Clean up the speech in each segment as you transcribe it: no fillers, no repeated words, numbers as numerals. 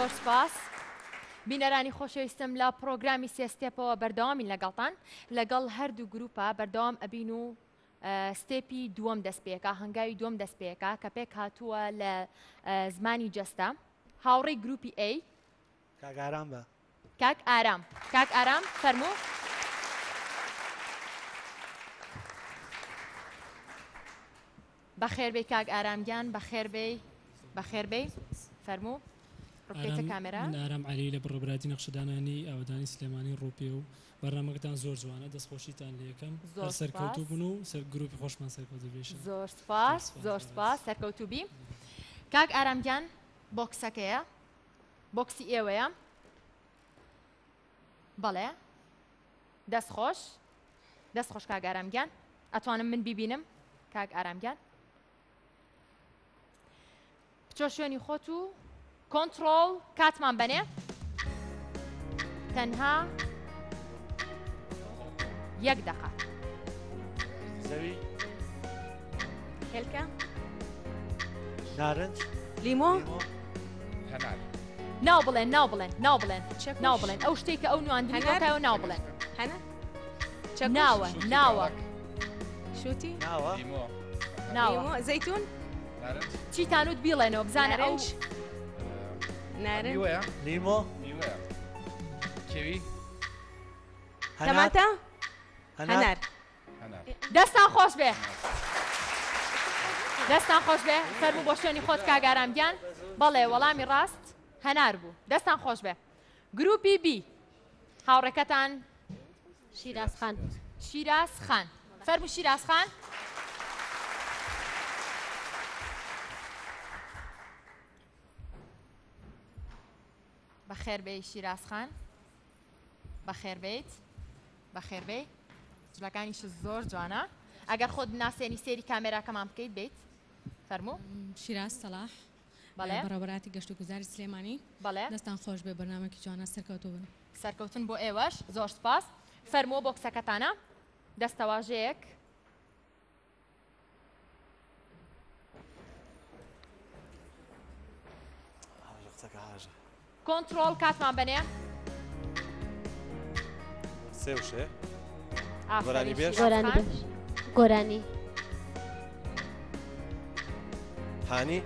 زۆر سپاس. بینەرانی خۆشەویستم لە پرۆگرامی سێستێپەوە بەردەوامی لەگەڵتان لەگەڵ هەردوو گروپە بەردەوام ئەبین و ستێپی دووەم دەست پێکە هەنگاوی دووەم دەست پێکە کە پێک هاتووە لە زمانی جەستە هاوڕێی گروپی A کاک ئارام بە کاک ئارام کاک ئارام فەرموو بەخێربێ کاک ئارامگیان بەخێربێ فەرموو ڕوکێتە کامێرا من ئارام عەلی لە بڕۆبراتی نەخشەدانانی ئاوادانی سلێمانی ڕووپێ و بەرنامەکەتان زۆر جوانە دەستخۆشیتان لێ یەکەم سەرکەوتوو بوون و گروپی خۆشمان سەرکەوتو بێشن. زۆر سپاس سەرکەوتوو بی. کاک ئارامگیان بۆکسەکەیە بۆکسی ئێوەیە بەڵێ دەستخۆش کاک ئارامگیان ئەتوانم من بیبینم کاک ئارامگیان بچۆ شوێنی خۆت و کۆنتڕۆڵ کاتمان بەنێ تەنها 1 دقە زەوی هێلکە نارنج لیمۆ هەنار ناو بڵێن ئەو شتێککە ئەو نواندنیەوە ناو بڵێن هەنە ناوە شوتی ناوە ناوە زەیتون چیتانوت بیڵێنەوە بزانە ئەو نارنج لیمۆ کێوی تەماتە هەنار دەستان خۆش بێ فەرموو بۆ شوێنی خۆت کاک ئارامگیان بەڵێ وەڵامی ڕاست هەنار بوو دەستان خۆش بێ. گروپی B هاوڕێکەتان شیراز خان فەرموو شیراز خان بەخێربێ شیراز خان بەخێربێ جلەکانیش زۆر جوانە ئەگەر خۆت ناسێنی سێری کامێراکەمان بکەیت بیت فەرموو شیراز سەلاح بەڵێ بەڕێوەبەراتی گەشت و گوزاری سلێمانی بەڵێ دەستان خۆش بێ بەرنامەکی جوانە سەرکەوتن بۆ ئێوەش زۆر سپاس. فەرمووە بۆ کسەکەتانە دەستەواژەیەک کۆنتڕۆڵ کاتمان بەنێ سێ وشێ گۆرانی هانی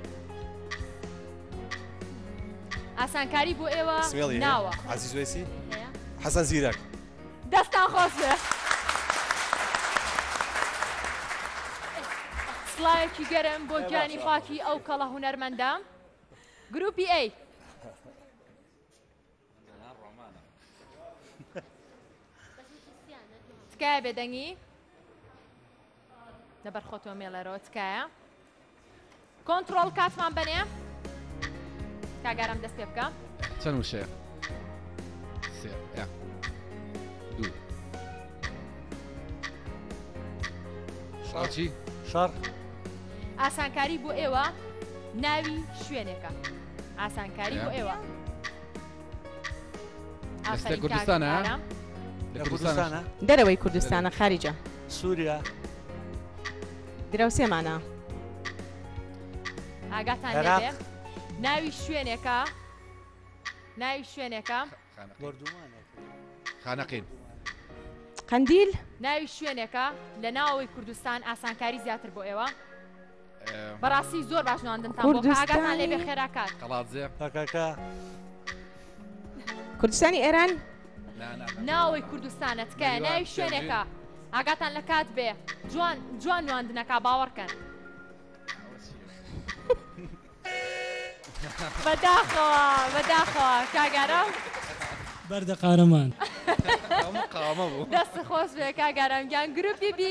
ئاسانکاری بۆ ئێوە ناوە عزیز وێسی حەسەن زیرەک دەستان خۆش بێ. سڵاوێکی گەرم بۆ گیانی خاکی ئەو کەڵە هونەرمەندە. گروپی A تکایە بێدەنگی لەبەر خۆتۆ مێڵەرەوە تکایە کۆنتڕۆڵ کاتمان بەنێ کاگارم دەست پێ بکە چەند وشەیە سێ دوو شاچی شەڕ ئاسانکاری بۆ ئێوە ناوی شوێنێکە ئاسانکاری بۆ ئێوە کوردستانە کوردستانە دەرەوەی کوردستانە خارجە سووریا دراوسێمانە ئاگاتان لێبێ ناوی شوێنێکە خانەقین قەندیل ناوی شوێنێکە لە ناوەوەی کوردستان ئاسانکاری زیاتر بۆ ئێوە بەڕاستی زۆر باش نواندنتان بۆ ئاگاتان لێبێ خێراکات قەڵاتزێ پاکاکە کوردستانی ئێران ناوەی کوردستانە تکایە ناوی شوێنێکە ئاگاتان لە کات بێ جوان نواندنەکە باوەڕکەن بەداخەوە کاگارم بەردە قارەمان دەست خۆش بێ کاگارمگیان گروپی B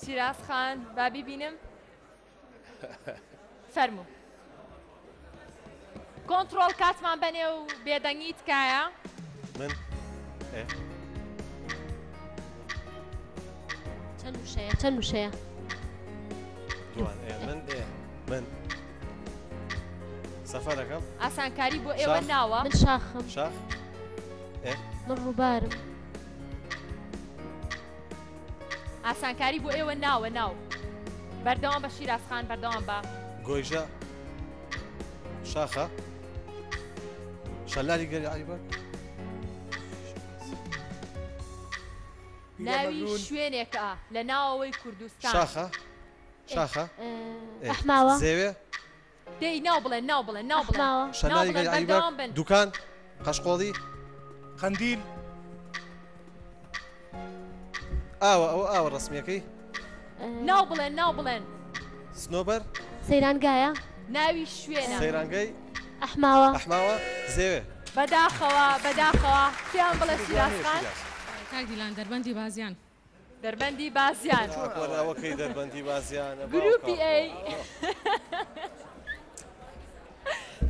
شیراز خان با ببینم فەرموو کۆنتڕۆڵ کاتمان بەنێ و بێدەنگی تکایە چەند چەند وشەیە دوان من سەفەرەکەم ئاسانکاری بۆ ئێوە ناوە من شاخم شاخ من ڕووبارم ئاسانکاری بۆ ئێوە ناوە ناو بەردەوام بە شیرازخان بەردەوام بە گۆیژە شاخە شەلاری گەری عیبەر ناوی شوێنێکە لە ناوەوەی کوردستان شاخە ئەحماوە زێوێ دەی ناو بڵێن ناو بڵێن ناو بڵێن ئەحماوە شەلاری گەری عیبەر بەردەوام بن دوکان قەشقۆڵی قەندیل ئاوە ڕسمیەکەی ناو بڵێن ناو بڵێن سنۆبەر سەیرانگایە ناوی شوێنە سەیرانگەی ئەحماوە زێوێ بەداخەوە پێیان بڵێ شیرازخان کاک دیلان دەربەندی بازیان دەربەندی بازیان ئەوەکەی دەربەندی بازیانە گروپی ئەی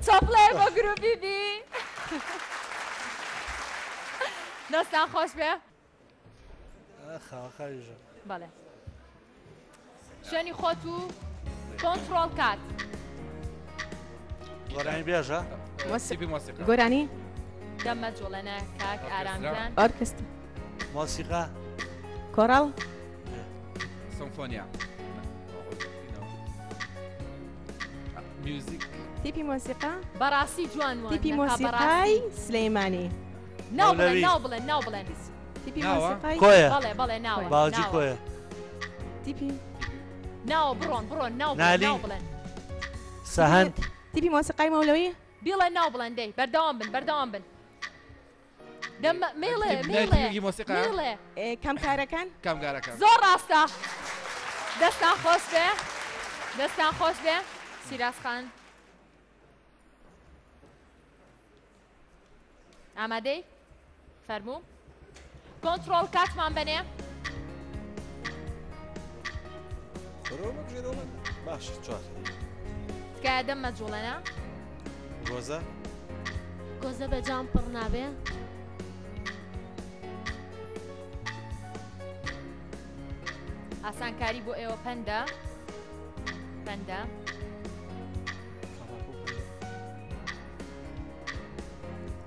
چۆپڵێ بۆ گروپی بی دەستان خۆش بێ خاخەژە بەڵێ شوێنی خۆت و کۆنتڕۆڵ کات گۆرانی بێژە سیپی موسیقى گۆرانی دەمە جوڵەنە کاک ئارامجان ئۆرکستر مۆسیقا کۆڕاڵ سيمفونيا ميوزيك تیپی مۆسیقا بەڕاستی جوان تیپی مۆسیقای سلەیمانی ناو بڵێن ناو بڵێن تیپی ناوە؟ مۆسیقای کۆیە بەڵێ ناوە باوجی ناوە. کۆیە تیپی ناوە بڕۆن ناو نالی؟ بڵێن سەهەند تیپی مۆسیقای مەولەوی بیڵێ ناو بڵێن دەی بەردەوام بن مێڵێ نايتي موسيقى مێڵێ کەمکارەکان كم قارا كم زۆر ڕاستە دەستان خۆش بێ سیرازخان ئامادەی فەرموو کۆنتڕۆڵ کاتمان بنێ باش چوار تکایە دەمە جوڵەنە گۆزە بەجام پڕ نابێ ئاسانکاری بۆ ئێوە پەندە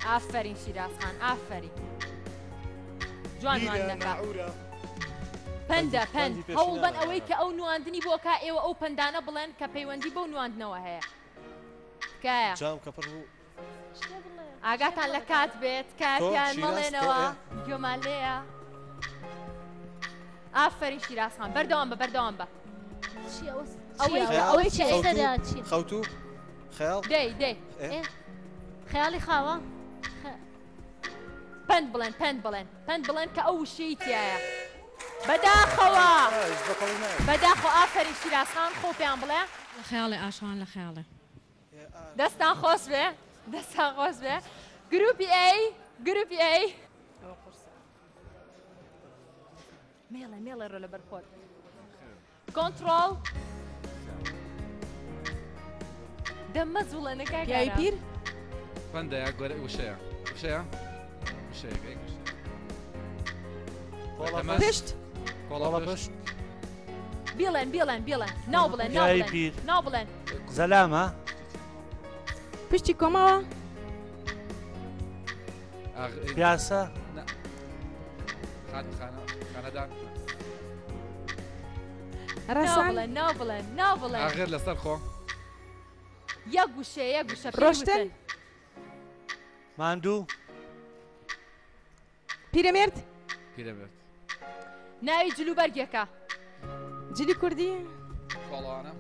ئافرین شیرازخان ئافرین جوانمان دەکات پەندە هەوڵ بن ئەوەی کە ئەو نواندنی بۆ کا ئێوە ئەو پەندانە بڵێن کە پەیوەندی بەو نواندنەوە هەیە تکایە جام کەپڕ بوو ئاگاتان لە کات بێت کاتیان شیراز مەڵێنەوە تۆ گوێمان لێیە ئافرین شیرازخان بەردەوام بە ئەوەی چی ئەیدەدا چی خەوتو خەیاڵ دەی خەیاڵی خاوە پەند بڵێن کە ئەو وشەی تایە بەداخەوە ئافرین شیرازخان خۆ پێیان بڵێ لە خەیاڵێ ئاشان لە خەیاڵێ دەستان خۆش بێ گروپی ئەی مێڵە ڕۆ لە بەرخۆت کۆنتڕۆڵ دەمە جوڵەنەکە پیاوی پیر بندا يا قول وشيا پشت كولا بشت بیڵێن ناو بڵێن زەلامە پشتی کۆمەوە پیاسە خانەدان ڕەسان ناو بڵێن غير لەسەر خۆ یەک گوشە ڕۆشتن ماندوو پیرەمێرد پیرەمێرد ناوی جلوبەرگێکە جلی کوردی کۆڵوانە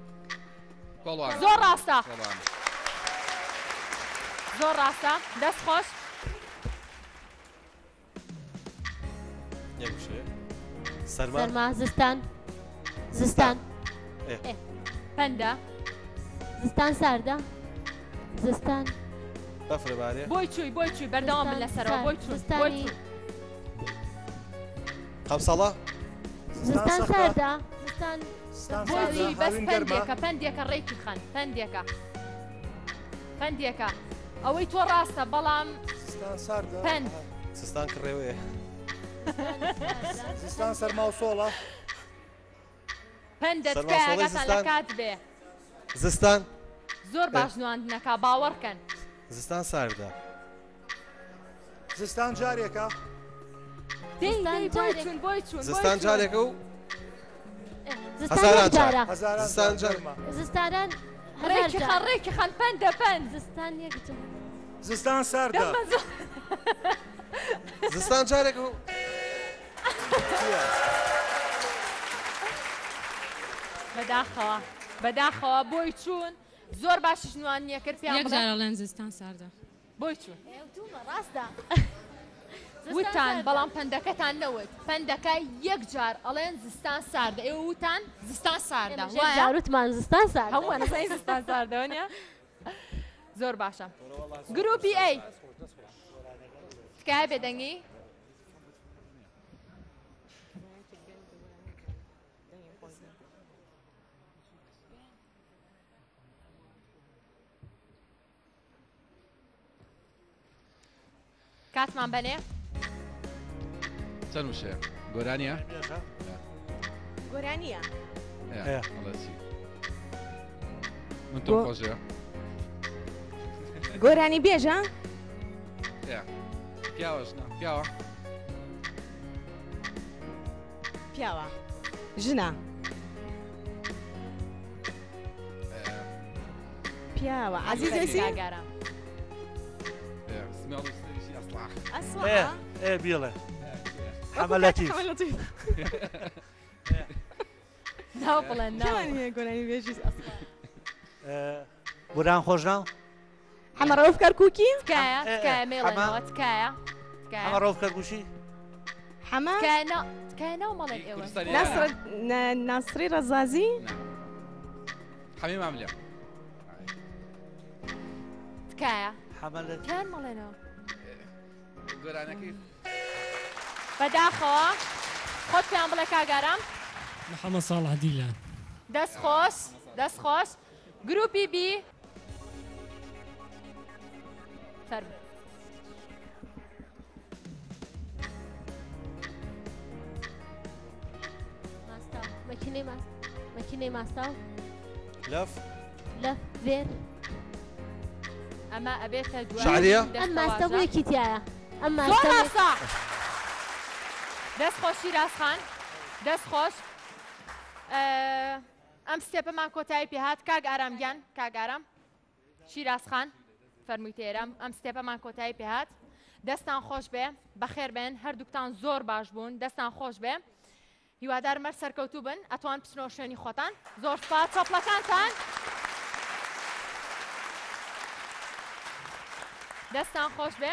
زۆر ڕاستە دەست خۆش سەرما زستان پەندە زستان ساردە زستان بەفرە بارێ بۆی چووی بەردەوام بن لەسەرەوە بۆی زستانی قەمسەڵە زستان ساردە زستان بۆی چووی بەس پەندێکە ڕێکی خەن پەندێکە ئەوەی تۆ ڕاستە بەڵام پەند سستان کڕێوەیە زستان سەرما و سۆڵە پەندە تکایە ئاگاتان لە کات بێ زستان زۆر باش نواندنەکە باوەڕکەن زستان ساردا زستان جارێکە بۆی چوون زستان جارێکە و زستان جارە زستان جار زستانان ڕێکی خەن پەندە پەند زستان یەک جار زستان ساردا زستان جارێکە و بەداخەوە بۆی چوون زۆر باشش نوان نییە کرد یەک جارە لەن زستان ساردا بۆی چوون ڕاستە وتان بەڵام پەندەکەتان نەوت پەندەکە یەک جار ئەڵێن زستان ساردە ئێوە وتان زستان ساردا جاروتمان زستان ساردا هەمووە نەزانی زستان ساردەوەنیە زۆر باشە گروپی ئەی تکایە بێدەنگی کاتمان بەنێ چەند وشەیە گۆرانیە گۆرانیە من تۆ خۆشەیە گۆرانی بێژە پیاوەشنا پیاوە پیاوە ژنە پیاوە عزیزێسی گارم ايه بيلا حملاتي ناو بڵێن ناو گۆرانی بێژی بوران خوشنا حەمە ڕەوف کەرکووکی تکایە مێڵێنەوە تکایە اما روف كركوشي حەمە تکایە ناو مەڵێن ئێوە ناسری ڕەزازی حەمیم عاملێ تکایە حملاتي کیان مەڵێنەوە گۆرانەکەی بەداخەوە خۆت پێیان بڵێ کاگارم محەممەد ساڵح دیلان دەست خۆش گروپی بی فەرموو مەکینەی ماستاو لف لە فێر ئەمە ئەبێتە دوای شعرية ئەم ماستە بوویەکی تایە ئەم زۆر ماستە ڕاستە دەست خۆش شیرازخان دەست خۆش ئەم ستێپەمان کۆتایی پێهات کاگ ئارامگیان کاگ ئارام شیرازخان فەرمووی تێرەم ئەم ستێپەمان کۆتایی پێهات دەستان خۆش بێ بەخێر بێن هەردووکتان زۆر باش بوون دەستان خۆش بێ هیوادار مەر سەرکەوتوو بن ئەتوان بچنەوە شوێنی خۆتان زۆر سوپاس چەپڵەکانتان دەستان خۆش بێ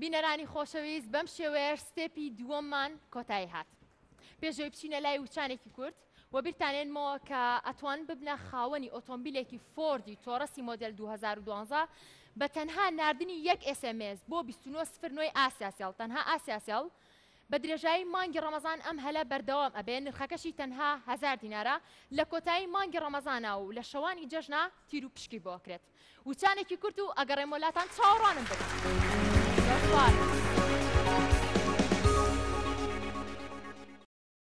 بینەرانی خۆشەویست بەم شێوەیە ستێپی دووەممان کۆتایی هات پێشەوەی بچینە لای وچانێکی کورت و بیرتانێنمەوە کە ئەتوان ببنە خاوەنی ئۆتۆمبیلێکی فۆردی تۆڕەسی مۆدل 2012 بە تەنها ناردنی یەک SMS بۆ 2909 ئاسیاسیال تەنها ئاسیاسیال بە درێژایی مانگی ڕەمەزان ئەم هەلە بەردەوام ئەبێ نرخەکەشی تەنها 1000 دینارە لە کۆتایی مانگی ڕەمەزانە و لە شەوانی جەژنا تیر و پشکی بۆ کرێت وچانێکی کورت و ئەگەڕێ مۆلاتان چاوەڕوانم بن.